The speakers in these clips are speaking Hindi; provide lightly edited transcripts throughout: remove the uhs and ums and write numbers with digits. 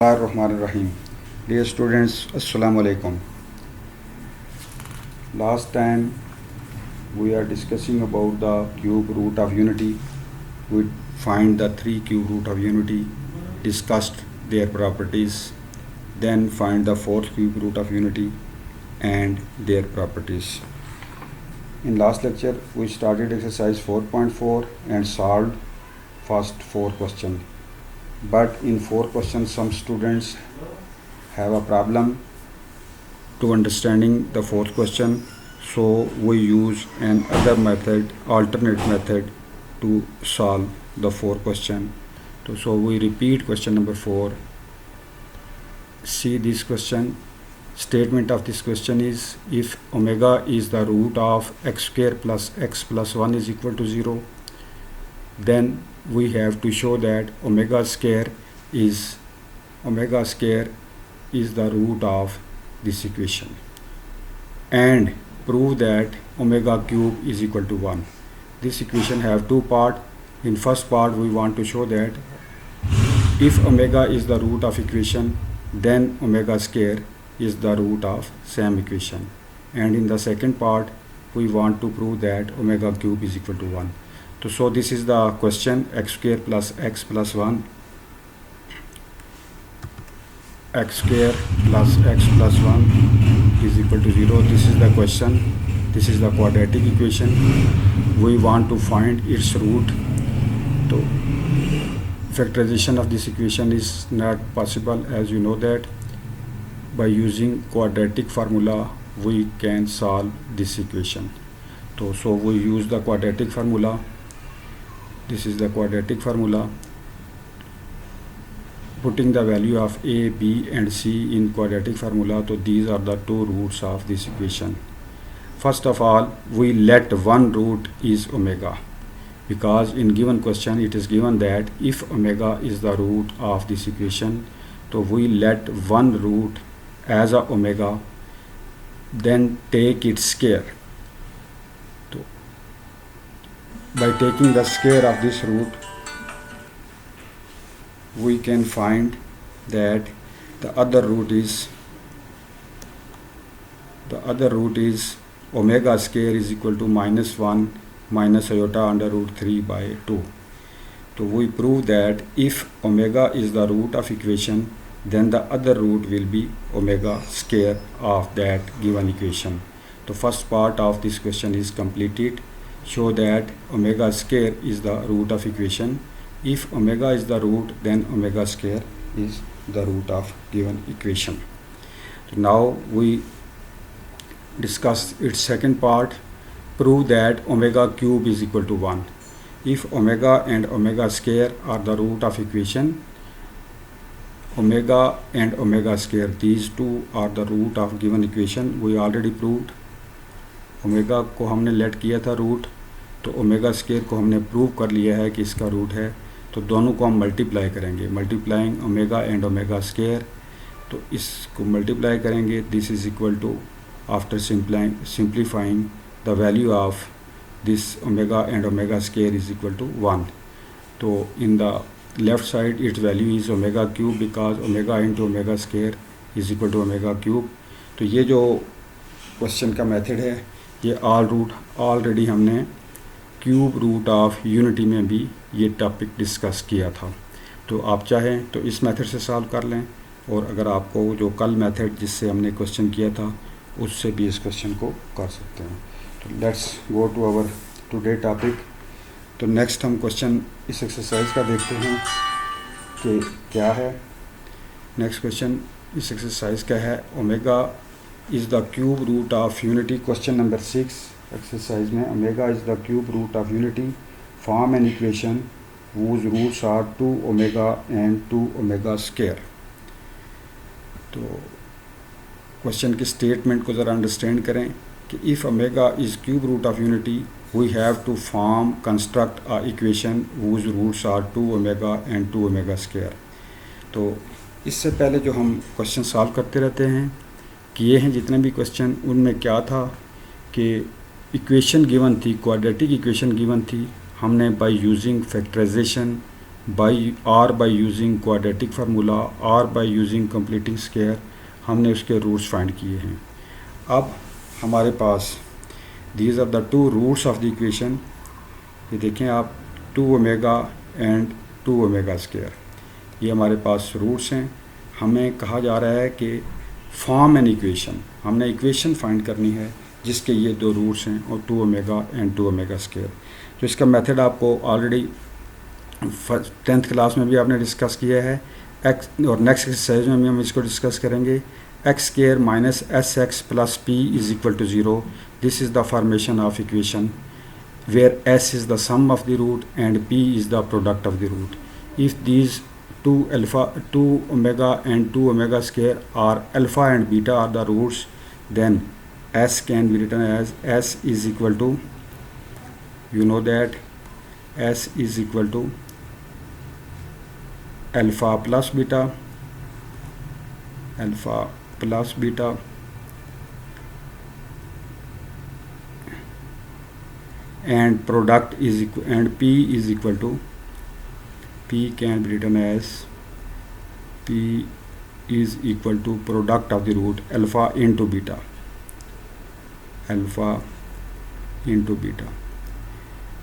Bismillahirrahmanirrahim. Dear students, Assalamu alaikum. Last time we are discussing about the cube root of unity. We find the three cube root of unity, discussed their properties, then find the fourth cube root of unity and their properties. In last lecture we started exercise 4.4 and solved first 4 questions. But in 4 questions some students have a problem to understanding the 4th question, so we use another method, alternate method, to solve the 4 question. So we repeat question number 4. See this question. Statement of this question is, if omega is the root of x square plus x plus 1 is equal to 0, then we have to show that omega square is the root of this equation, and prove that omega cube is equal to 1. This equation have two parts. In first part we want to show that if omega is the root of equation, then omega square is the root of same equation, and in the second part we want to prove that omega cube is equal to 1. So this is the question, x square plus x plus 1, x square plus x plus 1 is equal to 0. This is the question. This is the quadratic equation. We want to find its root. So factorization of this equation is not possible, as you know that. By using quadratic formula we can solve this equation. So we use the quadratic formula. This is the quadratic formula. Putting the value of a, b and c in quadratic formula, so these are the two roots of this equation. First of all, we let one root is omega, because in given question it is given that if omega is the root of this equation, so we let one root as a omega, then take its square. By taking the square of this root, we can find that the other root is omega square is equal to minus 1 minus iota under root 3 by 2. So we prove that if omega is the root of equation, then the other root will be omega square of that given equation. The first part of this question is completed. Show that omega square is the root of equation. If omega is the root, then omega square is the root of given equation. So now we discuss its second part. Prove that omega cube is equal to 1. If omega and omega square are the root of equation, omega and omega square, these two are the root of given equation. We already proved. Omega को हमने लेट किया था रूट, तो ओमेगा स्क्वायर को हमने प्रूव कर लिया है कि इसका रूट है, तो दोनों को हम मल्टीप्लाई करेंगे. Multiplying omega and omega square, तो इसको मल्टीप्लाई करेंगे. This is equal to, after simplifying the value of this omega and omega square is equal to 1. तो in the left side its value is omega cube, because omega into omega square is equal to omega cube. तो ये जो क्वेश्चन का मेथड है, ये ऑलरेडी हमने क्यूब रूट ऑफ यूनिटी में भी ये टॉपिक डिस्कस किया था. तो आप चाहें तो इस मेथड से सॉल्व कर लें, और अगर आपको जो कल मेथड जिससे हमने क्वेश्चन किया था उससे भी इस क्वेश्चन को कर सकते हैं. तो let's go to our today topic. तो नेक्स्ट हम क्वेश्चन इस एक्सरसाइज का देखते हैं कि क्या है. नेक्स्ट क्वेश्चन इस एक्सरसाइज का है, omega is the cube root of unity. Question number 6 exercise में, omega is the cube root of unity. Form an equation whose roots are 2 omega and 2 omega square. तो क्वेश्चन के स्टेटमेंट को ज़रा अंडरस्टैंड करें कि if omega is cube root of unity, we have to construct a equation whose roots are 2 omega and 2 omega square. तो इससे पहले जो हम क्वेश्चन सॉल्व करते रहते हैं किए हैं जितने भी क्वेश्चन, उनमें क्या था कि इक्वेशन गिवन थी, क्वाड्रेटिक इक्वेशन गिवन थी. हमने by using factorization by using quadratic formula और बाय यूजिंग कंप्लीटिंग स्क्वायर हमने उसके रूट्स फाइंड किए हैं। अब हमारे पास these are the two roots of the equation. ये देखें आप 2 ओमेगा एंड 2 ओमेगा स्क्वायर, ये हमारे पास रूट्स हैं। हमें कहा जा रहा है कि फॉर्म एन इक्वेशन, हमने इक्वेशन फाइंड करनी है जिसके ये दो रूट्स हैं और 2 ओमेगा एंड 2 ओमेगा स्क्वायर। तो इसका मेथड आपको ऑलरेडी 10th क्लास में भी आपने डिस्कस किया है एक्स, और नेक्स्ट एक्सरसाइज में भी हम इसको डिस्कस करेंगे। X square minus s x plus p is equal to 0। This is the formation of equation where s is the sum of the root and p is the product of the root. If these 2 omega and 2 omega square are alpha and beta are the roots, then s can be written as s is equal to, you know that s is equal to alpha plus beta and product is equal, and p is equal to, p can be written as p is equal to product of the root alpha into beta,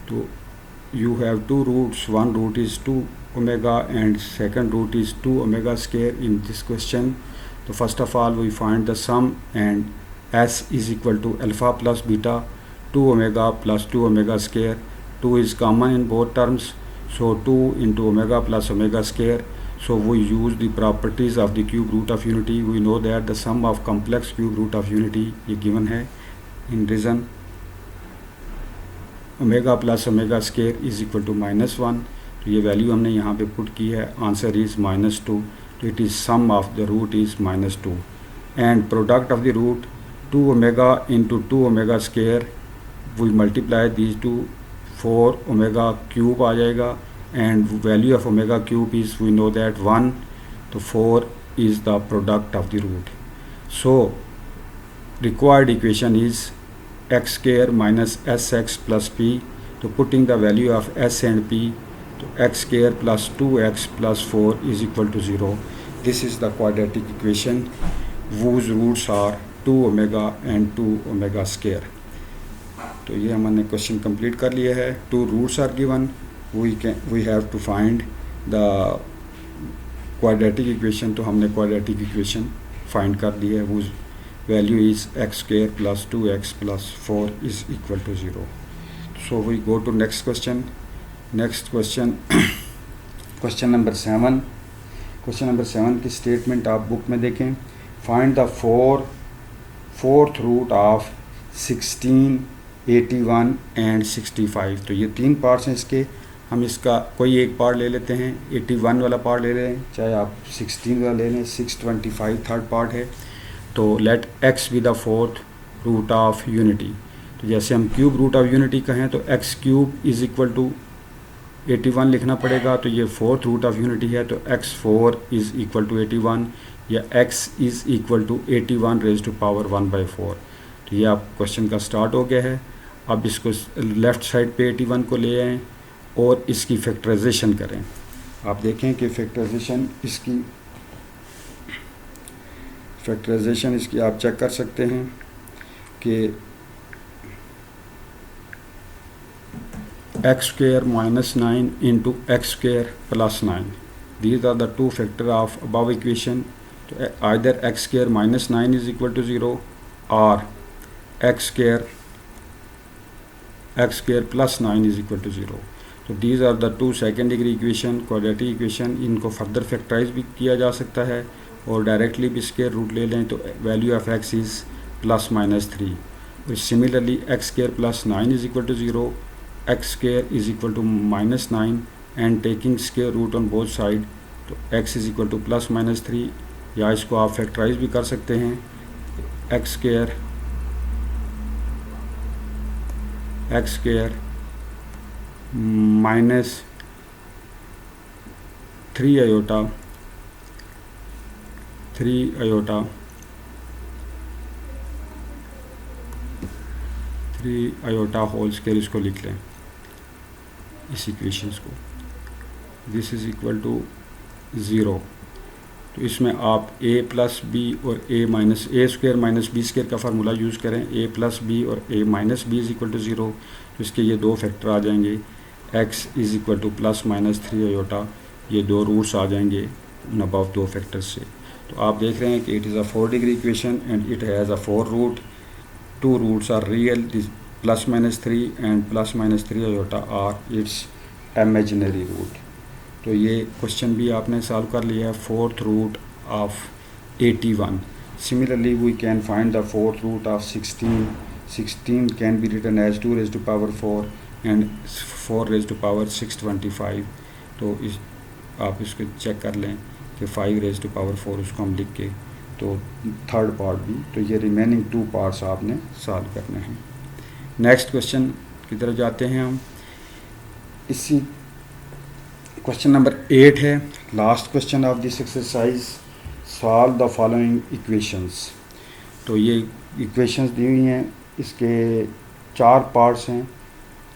so you have two roots, one root is 2 omega and second root is 2 omega square in this question. So first of all we find the sum, and s is equal to alpha plus beta 2 omega plus 2 omega square. 2 is common in both terms, so 2 into omega plus omega square. So we use the properties of the cube root of unity. We know that the sum of complex cube root of unity ये given है in reason omega plus omega square is equal to -1. तो ये वैल्यू हमने यहाँ पे पुट की है, आंसर इज़ -2. तो it is sum of the root is -2 and product of the root 2 omega into 2 omega square. We multiply these two, 4 omega cube आ जाएगा, and value of omega cube is, we know that 1, तो 4 is the product of the root. So required equation is x square minus sx plus p. तो putting the value of s and p, तो x square plus 2x plus 4 is equal to 0. This is the quadratic equation whose roots are 2 omega and 2 omega square. तो ये हमने क्वेश्चन कंप्लीट कर लिया है. 2 roots are given, we have to find the quadratic equation. तो हमने क्वाड्रेटिक इक्वेशन फाइंड कर ली है, वो value is x square plus 2x plus 4 is equal to 0. So we go to next question. Next question question number 7. Question number 7 की स्टेटमेंट आप बुक में देखें. Find the fourth root of 16, 81 and 65. तो ये 3 पार्ट्स हैं इसके. हम इसका कोई एक पार्ट ले लेते हैं. 81 वाला पार्ट ले लें, चाहे आप 16 वाला ले लें. 625 थर्ड पार्ट है. तो let x be the fourth root of unity. तो जैसे हम क्यूब रूट ऑफ यूनिटी कहें तो x cube is equal to 81 लिखना पड़ेगा. तो ये फोर्थ रूट ऑफ यूनिटी है, तो x4 इज़ इक्वल टू 81 या x is equal to 81 raise to power 1/4. तो ये आप क्वेश्चन का स्टार्ट हो गया है. अब इसको लेफ़्ट साइड पे 81 को ले आएँ और इसकी फैक्टराइजेशन करें. आप देखें कि फैक्टराइजेशन इसकी आप चेक कर सकते हैं कि x square minus 9 into x square plus 9. These are the two factors of above equation. So either x square minus 9 is equal to 0 or x square plus 9 is equal to 0. So these are the two second degree equation, quadratic equation. इनको फर्दर फैक्टराइज भी किया जा सकता है और डायरेक्टली भी स्क्वायर रूट ले लें. तो value of x is +-3. Similarly x square plus 9 is equal to 0, x square is equal to -9 and taking square root on both side. तो x is equal to +-3, या इसको आप फैक्टराइज भी कर सकते हैं. x square minus 3 iota 3 iota whole square इसको लिख लें, इस इक्वेशंस को. This is equal to 0। तो इसमें आप a प्लस बी और a square minus b square का फार्मूला यूज़ करें, a प्लस बी और a minus b is equal to 0। तो इसके ये दो फैक्टर आ जाएंगे, x is equal to plus minus 3 iota, ये दो रूट्स आ जाएंगे उन अबव दो फैक्टर्स से। तो आप देख रहे हैं कि it is a 4 degree equation and it has a 4 root, 2 roots are real, this plus minus 3 and plus minus 3 iota are its imaginary root. तो ये क्वेश्चन भी आपने सॉल्व कर लिया है, fourth root of 81। Similarly we can find the fourth root of 16। 16 can be written as 2 raise to power 4 and 4 raise to power 625। तो इस आप इसको चेक कर लें कि 5 रेज़ टू पावर 4 उसको हम लिख के, तो थर्ड पार्ट भी, तो ये रिमेनिंग 2 पार्ट्स आपने सॉल्व करने हैं। नेक्स्ट क्वेश्चन की तरफ जाते हैं हम। इसी क्वेश्चन नंबर 8 है, last question of this exercise, solve the following equations. तो ये इक्वेशंस दी हुई हैं, इसके 4 पार्ट्स हैं।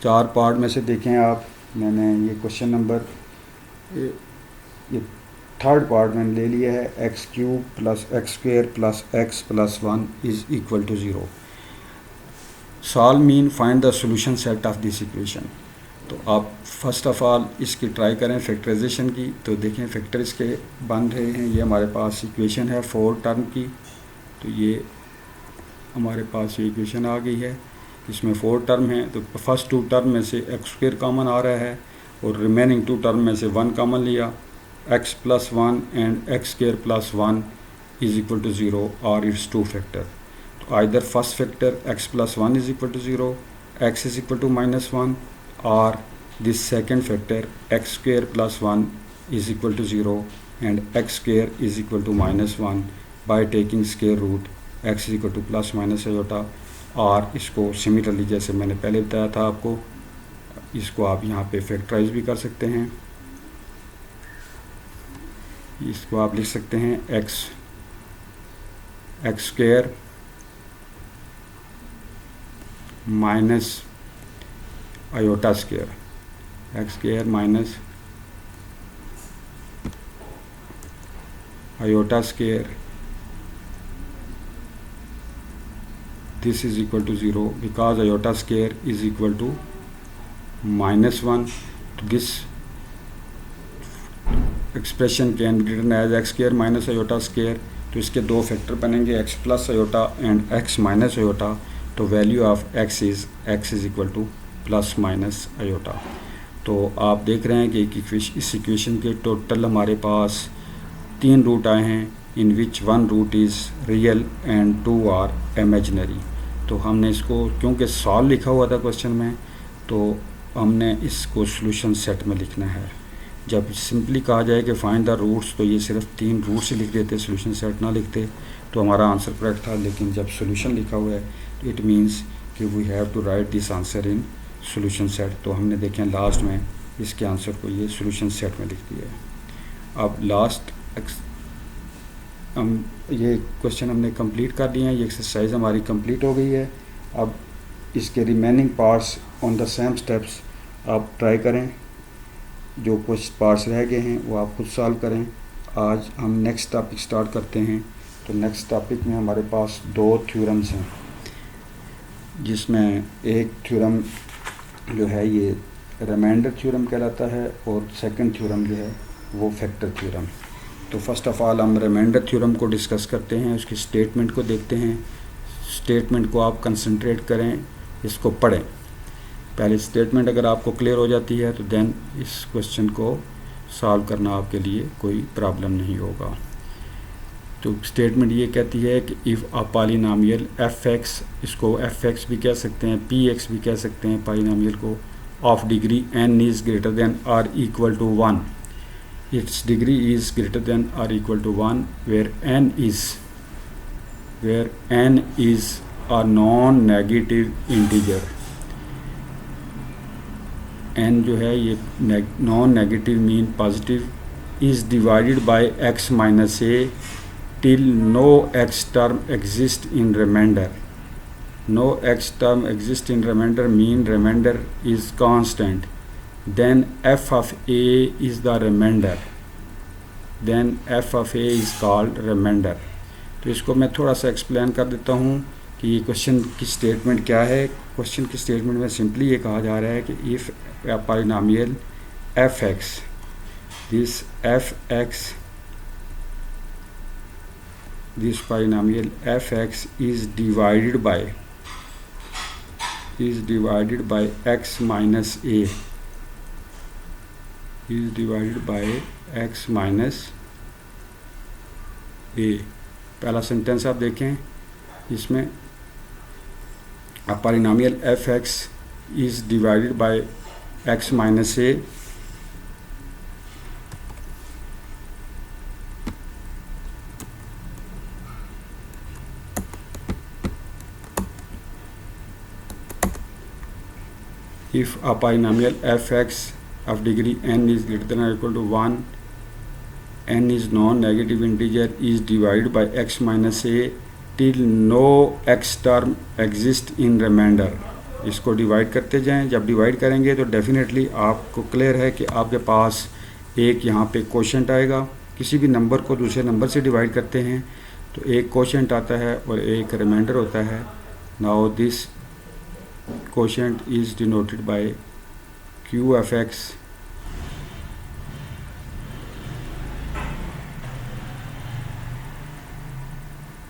4 पार्ट में से देखें आप, मैंने ये क्वेश्चन नंबर ये थर्ड पार्ट मैंने ले लिया है, x cube plus x square plus x plus 1 is equal to 0। Solve mean find the solution set of this equation. तो आप फर्स्ट ऑफ ऑल इसकी ट्राई करें फैक्टराइजेशन की। तो देखें फैक्टर इसके बन रहे हैं, ये हमारे पास इक्वेशन है 4 टर्म की। तो ये हमारे पास ये इक्वेशन आ गई है, इसमें 4 टर्म हैं। तो फर्स्ट 2 टर्म में से एक्स स्क्वेयर कॉमन आ रहा है और रिमेनिंग 2 टर्म में से 1 कॉमन लिया, x plus 1 and x square plus 1 is equal to 0 और इट्स 2 फैक्टर। तो either first factor x plus 1 is equal to 0, x is equal to -1, or this second factor x square plus 1 is equal to 0 and x square is equal to -1 by taking square root x is equal to plus minus iota। और इसको सिमिलरली जैसे मैंने पहले बताया था आपको, इसको आप यहाँ पे फैक्टराइज भी कर सकते हैं। इसको आप लिख सकते हैं x square minus iota square, x square minus iota square, this is equal to 0 because iota square is equal to -1। This expression can be written as x square minus iota square. तो इसके दो फैक्टर बनेंगे, x plus iota and x minus iota. तो value of x is equal to plus minus iota. तो आप देख रहे हैं कि इस इक्वेशन के टोटल हमारे पास 3 रूट आए हैं, in which 1 root is real and 2 are imaginary. तो हमने इसको, क्योंकि सॉल्व लिखा हुआ था क्वेश्चन में, तो हमने इसको सॉल्यूशन सेट में लिखना है। जब सिंपली कहा जाए कि फाइंड द रूट्स, तो ये सिर्फ 3 रूट्स ही लिख देते, सॉल्यूशन सेट ना लिखते तो हमारा आंसर करेक्ट था। लेकिन जब सॉल्यूशन लिखा हुआ है तो इट मीन्स कि we have to write this answer in solution set. तो हमने देखें लास्ट में इसके आंसर को ये सॉल्यूशन सेट में लिख दिया है। अब लास्ट हम ये क्वेश्चन हमने कंप्लीट कर लिए हैं, ये एक्सरसाइज हमारी कंप्लीट हो गई है। अब इसके remaining parts on the same steps आप ट्राई करें, जो कुछ पार्ट्स रह गए हैं वो आप खुद सॉल्व करें। आज हम नेक्स्ट टॉपिक स्टार्ट करते हैं। तो नेक्स्ट टॉपिक में हमारे पास 2 थ्योरम्स हैं, जिसमें एक थ्योरम जो है ये रिमाइंडर थ्योरम कहलाता है और सेकंड थ्योरम जो है वो फैक्टर थ्योरम। तो फर्स्ट ऑफ ऑल हम रिमाइंडर थ्योरम को डिस्कस करते हैं, उसकी स्टेटमेंट को देखते हैं। स्टेटमेंट को आप कंसंट्रेट करें, इसको पढ़ें। पहले स्टेटमेंट अगर आपको क्लियर हो जाती है तो देन इस क्वेश्चन को सॉल्व करना आपके लिए कोई प्रॉब्लम नहीं होगा। तो स्टेटमेंट ये कहती है कि if a polynomial F x, इसको एफ एक्स भी कह सकते हैं, पी एक्स भी कह सकते हैं पॉलिनोमियल को, of degree n is greater than or equal to 1, its degree is greater than or equal to 1 where n is a non negative integer. N जो है ये non negative mean positive, is divided by x minus a till no x term exists in remainder. No x term exists in remainder mean remainder is constant then f of a is the remainder, then f of a is called remainder। तो इसको मैं थोड़ा सा एक्सप्लेन कर देता हूँ कि ये क्वेश्चन की स्टेटमेंट क्या है। क्वेश्चन की स्टेटमेंट में सिंपली ये कहा जा रहा है कि if a polynomial f(x), this f(x), this polynomial f(x) is divided by x minus a, is divided by x minus a। पहला सेंटेंस आप देखें, इसमें a polynomial f(x) is divided by x minus a, if a polynomial f(x) of degree n is greater than or equal to 1, n is non-negative integer, is divided by x minus a till no x term exists in remainder। इसको डिवाइड करते जाएं, जब डिवाइड करेंगे तो डेफिनेटली आपको क्लियर है कि आपके पास एक यहाँ पे कोशेंट आएगा। किसी भी नंबर को दूसरे नंबर से डिवाइड करते हैं तो एक कोशेंट आता है और एक रिमाइंडर होता है। Now this quotient is denoted by Q F x,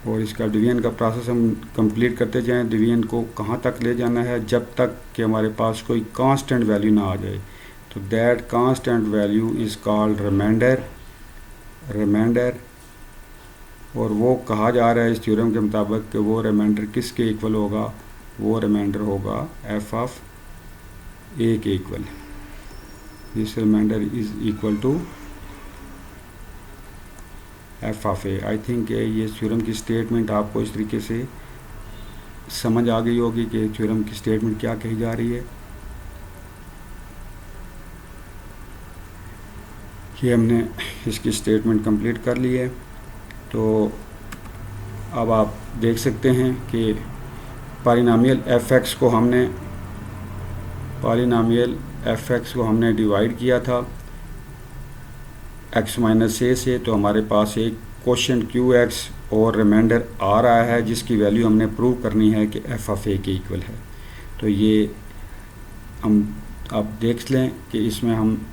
और इसका डिवीजन का प्रोसेस हम कंप्लीट करते जाएं। डिवीजन को कहाँ तक ले जाना है, जब तक कि हमारे पास कोई कांस्टेंट वैल्यू ना आ जाए। तो that constant value is called remainder. और वो कहा जा रहा है इस थ्योरम के मुताबिक कि वो रिमाइंडर किसके इक्वल होगा, वो रिमाइंडर होगा एफ ऑफ ए के equal. This remainder is equal to F of a. I think ये थ्योरम की स्टेटमेंट आपको इस तरीके से समझ आ गई होगी कि थ्योरम की स्टेटमेंट क्या कही जा रही है। ये हमने इसकी स्टेटमेंट कंप्लीट कर ली है। तो अब आप देख सकते हैं कि पॉलिनॉमियल f(x) को हमने डिवाइड किया था x माइनस ए से। तो हमारे पास एक कोशेंट QX और रिमाइंडर आ रहा है जिसकी वैल्यू हमने प्रूव करनी है कि f ऑफ a के इक्वल है। तो ये हम आप देख लें कि इसमें हम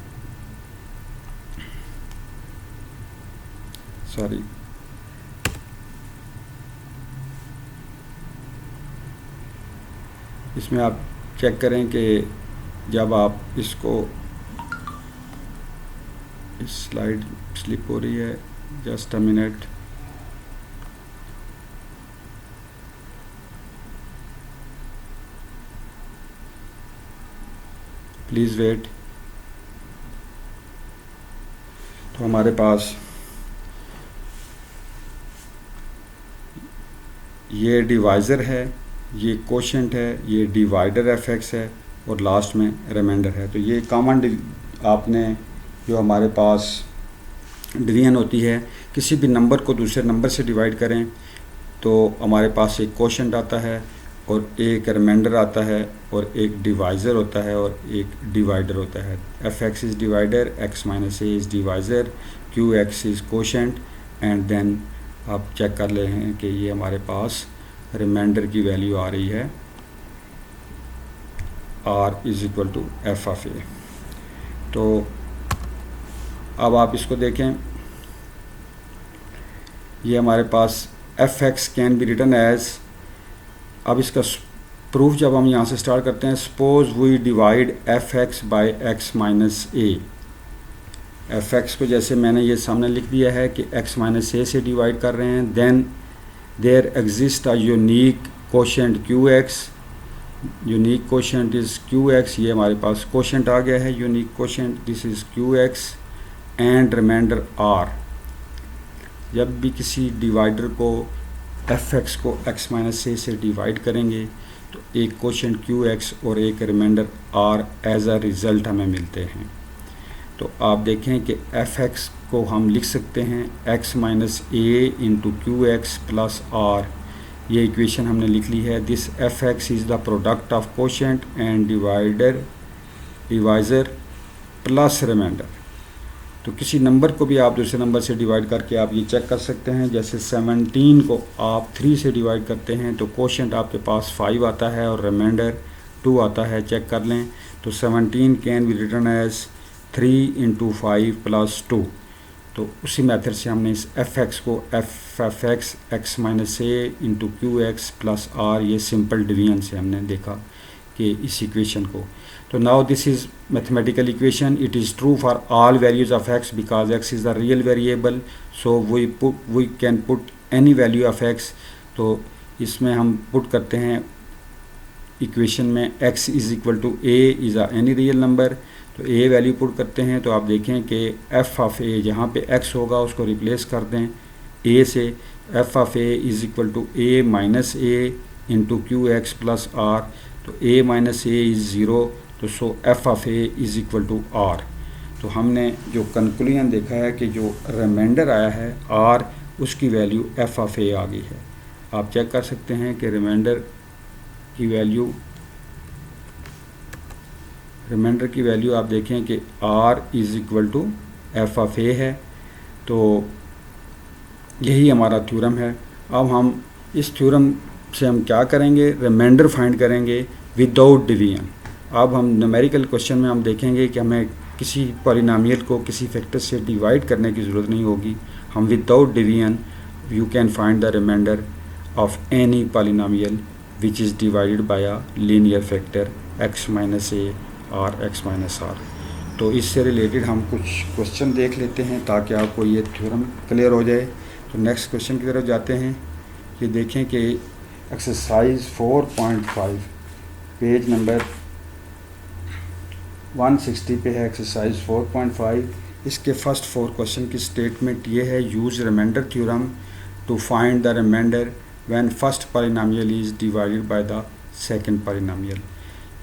इसमें आप चेक करें कि जब आप इसको, स्लाइड स्लिप हो रही है, just a minute, please wait. तो हमारे पास ये डिवाइज़र है, ये कोशेंट है, ये डिवाइडर f(x) है और लास्ट में रिमाइंडर है। तो ये कॉमन आपने जो हमारे पास डिवीजन होती है, किसी भी नंबर को दूसरे नंबर से डिवाइड करें तो हमारे पास एक कोशेंट आता है और एक रिमाइंडर आता है और एक डिवाइज़र होता है और एक डिवाइडर होता है। f(x) is divider, x minus a is divisor, QX is quotient, and then आप चेक कर ले हैं कि ये हमारे पास रिमाइंडर की वैल्यू आ रही है r is equal to F of A. तो अब आप इसको देखें, ये हमारे पास f(x) can be written as, अब इसका प्रूफ जब हम यहाँ से स्टार्ट करते हैं, suppose we divide f(x) by x minus a. f(x) को जैसे मैंने ये सामने लिख दिया है कि x माइनस ए से डिवाइड कर रहे हैं, then there exist a unique quotient QX, unique quotient is QX। ये हमारे पास कोशेंट आ गया है, unique quotient, this is QX and remainder R। जब भी किसी डिवाइडर को f(x) को x माइनस ए से डिवाइड करेंगे तो एक कोशेंट QX और एक remainder R as a result हमें मिलते हैं। तो आप देखें कि f(x) को हम लिख सकते हैं x minus a into QX plus R। ये इक्वेशन हमने लिख ली है। This f(x) is the product of quotient and divisor plus remainder. तो किसी नंबर को भी आप दूसरे नंबर से डिवाइड करके आप ये चेक कर सकते हैं। जैसे 17 को आप 3 से डिवाइड करते हैं तो कोशेंट आपके पास 5 आता है और रिमाइंडर 2 आता है, चेक कर लें। तो 17 कैन बी रिटन एज 3 × 5 + 2। तो उसी मेथड से हमने इस f(x) को f(x) x - a × qx + r, ये सिंपल डिवीजन से हमने देखा कि इस इक्वेशन को। तो now this is mathematical equation, it is true for all values of x because x is the real variable, so we can put any value of x। तो इसमें हम पुट करते हैं इक्वेशन में x = a is any real number. तो a वैल्यू पुट करते हैं तो आप देखें कि f(a) जहाँ पे x होगा उसको रिप्लेस कर दें a से। f(a) = a - a × qx + r। तो a - a इज़ 0, तो सो f(a) = r। तो हमने जो कंक्लूजन देखा है कि जो रिमाइंडर आया है r, उसकी वैल्यू f(a) आ गई है। आप चेक कर सकते हैं कि रिमाइंडर की वैल्यू आप देखें कि r = f(a) है। तो यही हमारा थ्योरम है। अब हम इस थ्योरम से हम क्या करेंगे, रिमाइंडर फाइंड करेंगे विदाउट डिवीजन। अब हम न्यूमेरिकल क्वेश्चन में हम देखेंगे कि हमें किसी पॉलिनोमियल को किसी फैक्टर से डिवाइड करने की ज़रूरत नहीं होगी। हम without division you can find the remainder of any polynomial which is divided by a linear factor x - a और x - r। तो इससे रिलेटेड हम कुछ क्वेश्चन देख लेते हैं ताकि आपको ये थ्योरम क्लियर हो जाए। तो नेक्स्ट क्वेश्चन की तरफ जाते हैं। ये देखें कि एक्सरसाइज 4.5 पेज नंबर 160 पे है। एक्सरसाइज 4.5 इसके फर्स्ट 4 क्वेश्चन की स्टेटमेंट ये है, use remainder theorem to find the remainder when first polynomial is divided by the second polynomial.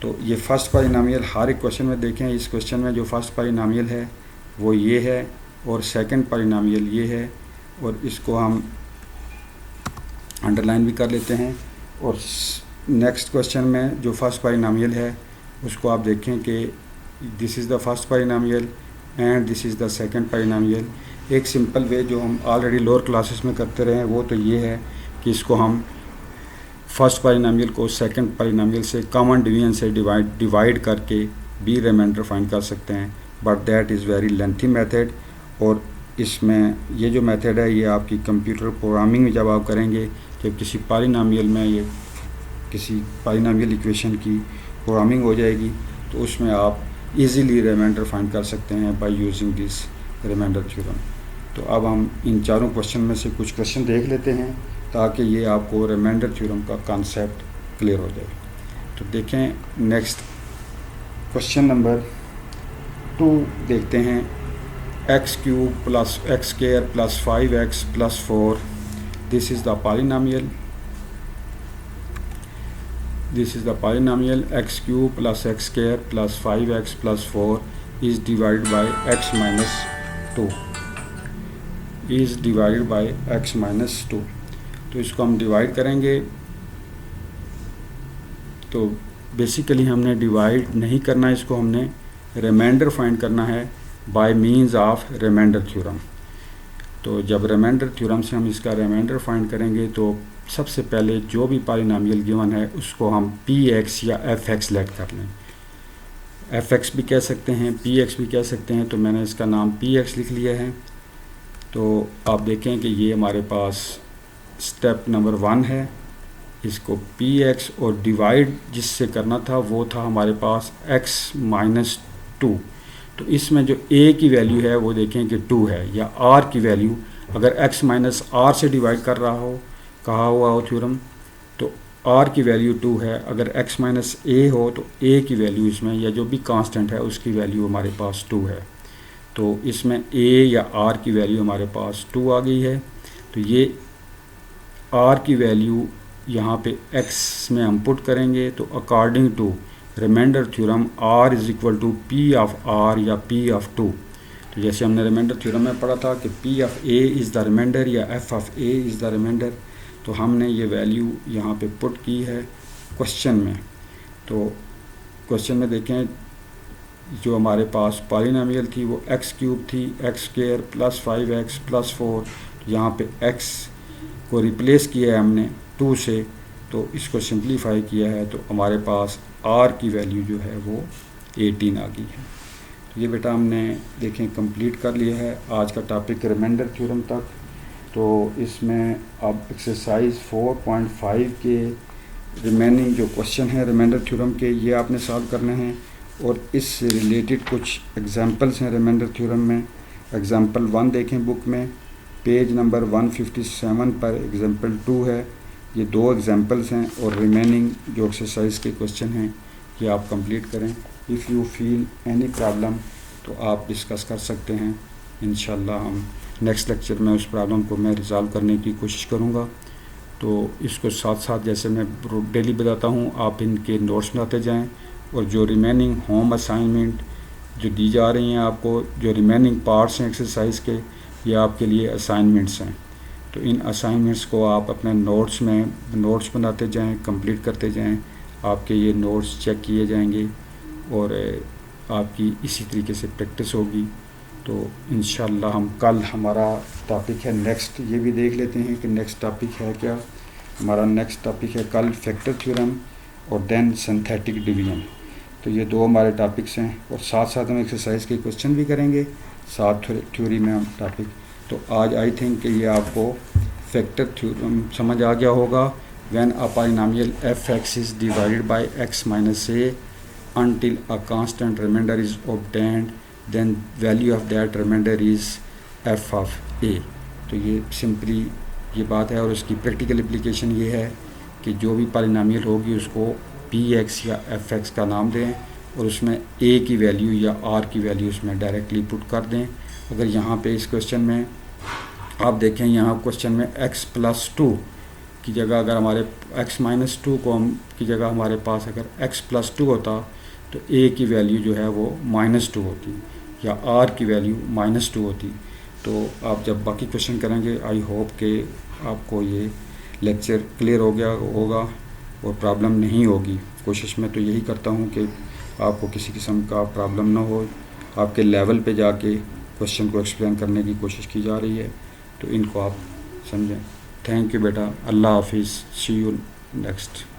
तो ये फर्स्ट पॉलिनोमियल हर एक क्वेश्चन में देखें। इस क्वेश्चन में जो फर्स्ट पॉलिनोमियल है वो ये है और सेकंड पॉलिनोमियल ये है, और इसको हम अंडरलाइन भी कर लेते हैं। और नेक्स्ट क्वेश्चन में जो फर्स्ट पॉलिनोमियल है उसको आप देखें कि this is the first polynomial and this is the second polynomial. एक सिंपल वे जो हम ऑलरेडी लोअर क्लासेस में करते रहे हैं वो तो ये है कि इसको हम फर्स्ट पॉलिनोमियल को सेकंड पॉलिनोमियल से कॉमन डिवीजन से डिवाइड करके भी रिमाइंडर फाइंड कर सकते हैं, but that is very lengthy method. और इसमें ये जो मेथड है ये आपकी कंप्यूटर प्रोग्रामिंग में जब आप करेंगे, जब किसी पॉलिनोमियल में ये किसी पॉलिनोमियल इक्वेशन की प्रोग्रामिंग हो जाएगी तो उसमें आप इजीली रिमाइंडर फाइंड कर सकते हैं by using this remainder theorem. तो अब हम इन चारों क्वेश्चन में से कुछ क्वेश्चन देख लेते हैं ताकि ये आपको रिमाइंडर थ्योरम का कॉन्सेप्ट क्लियर हो जाए। तो देखें नेक्स्ट क्वेश्चन नंबर 2 देखते हैं। x³ + x² + 5x + 4, this is the polynomial x³ + x² + 5x + 4 is divided by x - 2 तो इसको हम डिवाइड करेंगे। तो बेसिकली हमने डिवाइड नहीं करना, इसको हमने रिमाइंडर फाइंड करना है by means of remainder theorem. तो जब रिमाइंडर थ्योरम से हम इसका रिमाइंडर फाइंड करेंगे तो सबसे पहले जो भी पॉलिनोमियल गिवन है उसको हम px या fx लेट कर लें। fx भी कह सकते हैं, px भी कह सकते हैं, तो मैंने इसका नाम px लिख लिया है। तो आप देखें कि ये हमारे पास स्टेप नंबर 1 है। इसको px और डिवाइड जिससे करना था वो था हमारे पास x - 2। तो इसमें जो a की वैल्यू है वो देखें कि 2 है, या r की वैल्यू अगर x - r से डिवाइड कर रहा हो कहा हुआ हो थ्योरम तो r की वैल्यू 2 है। अगर x - a हो तो a की वैल्यू इसमें या जो भी कांस्टेंट है उसकी वैल्यू हमारे पास 2 है। तो इसमें a या r की वैल्यू हमारे पास 2 आ गई है। तो ये r की वैल्यू यहाँ पे x में हम पुट करेंगे। तो according to remainder theorem r = p of r या p ऑफ 2। तो जैसे हमने रिमाइंडर थ्योरम में पढ़ा था कि p of a is the remainder या f of a is the remainder, तो हमने ये वैल्यू यहाँ पे पुट की है क्वेश्चन में। तो क्वेश्चन में देखें जो हमारे पास पॉलिनोमियल थी वो एक्स क्यूब थी, x square plus 5x plus 4, यहाँ पे x को रिप्लेस किया है हमने 2 से, तो इसको सिंप्लीफाई किया है तो हमारे पास r की वैल्यू जो है वो 18 आ गई है। तो ये बेटा हमने देखें कंप्लीट कर लिया है आज का टॉपिक रिमाइंडर थ्योरम तक। तो इसमें अब एक्सरसाइज 4.5 के रिमेनिंग जो क्वेश्चन है रिमाइंडर थ्योरम के, ये आपने सॉल्व करने हैं और इससे रिलेटेड कुछ एग्जांपल्स हैं रिमाइंडर थ्योरम में। एग्जांपल 1 देखें बुक में, पेज नंबर 157 पर एग्जांपल 2 है। ये 2 एग्जांपल्स हैं और रिमेनिंग जो एक्सरसाइज के क्वेश्चन हैं ये आप कंप्लीट करें। If you feel any problem तो आप डिस्कस कर सकते हैं। इंशाल्लाह हम नेक्स्ट लेक्चर में उस प्रॉब्लम को मैं रिज़ॉल्व करने की कोशिश करूँगा। तो इसको साथ साथ जैसे मैं डेली बताता हूँ आप इनके नोट्स बनाते जाएं और जो रिमेनिंग होम असाइनमेंट जो दी जा रही हैं आपको, जो रिमेनिंग पार्ट्स हैं एक्सरसाइज के, ये आपके लिए असाइनमेंट्स हैं। तो इन असाइनमेंट्स को आप अपने नोट्स में नोट्स बनाते जाएं, कंप्लीट करते जाएं। आपके ये नोट्स चेक किए जाएंगे और आपकी इसी तरीके से प्रैक्टिस होगी। तो इंशाल्लाह हम कल हमारा टॉपिक है नेक्स्ट, ये भी देख लेते हैं कि नेक्स्ट टॉपिक है क्या। हमारा नेक्स्ट टॉपिक है कल फैक्टर थ्योरम और देन सिंथेटिक डिवीजन। तो ये 2 हमारे टॉपिक्स हैं और साथ साथ हम एक्सरसाइज के क्वेश्चन भी करेंगे, साथ थ्योरी में हम टॉपिक। तो आज आई थिंक कि ये आपको फैक्टर थ्योरम समझ आ गया होगा। When a polynomial f(x) is divided bye x minus a until a constant remainder is obtained, then value of that remainder is f of a। तो ये सिंपली ये बात है और उसकी प्रैक्टिकल एप्लीकेशन ये है कि जो भी पॉलिनोमियल होगी उसको px या fx का नाम दें और उसमें a की वैल्यू या r की वैल्यू उसमें डायरेक्टली पुट कर दें। अगर यहाँ पे इस क्वेश्चन में आप देखें, यहाँ क्वेश्चन में x प्लस 2 की जगह अगर हमारे x माइनस 2 को हम की जगह हमारे पास अगर x प्लस 2 होता तो a की वैल्यू जो है वो -2 होती या r की वैल्यू -2 होती। तो आप जब बाकी क्वेश्चन करेंगे आई होप कि आपको ये लेक्चर क्लियर हो गया होगा और प्रॉब्लम नहीं होगी। कोशिश मैं तो यही करता हूँ कि आपको किसी किस्म का प्रॉब्लम ना हो, आपके लेवल पे जाके क्वेश्चन को एक्सप्लेन करने की कोशिश की जा रही है। तो इनको आप समझें। थैंक यू बेटा, अल्लाह हाफिज़, सी यू नेक्स्ट।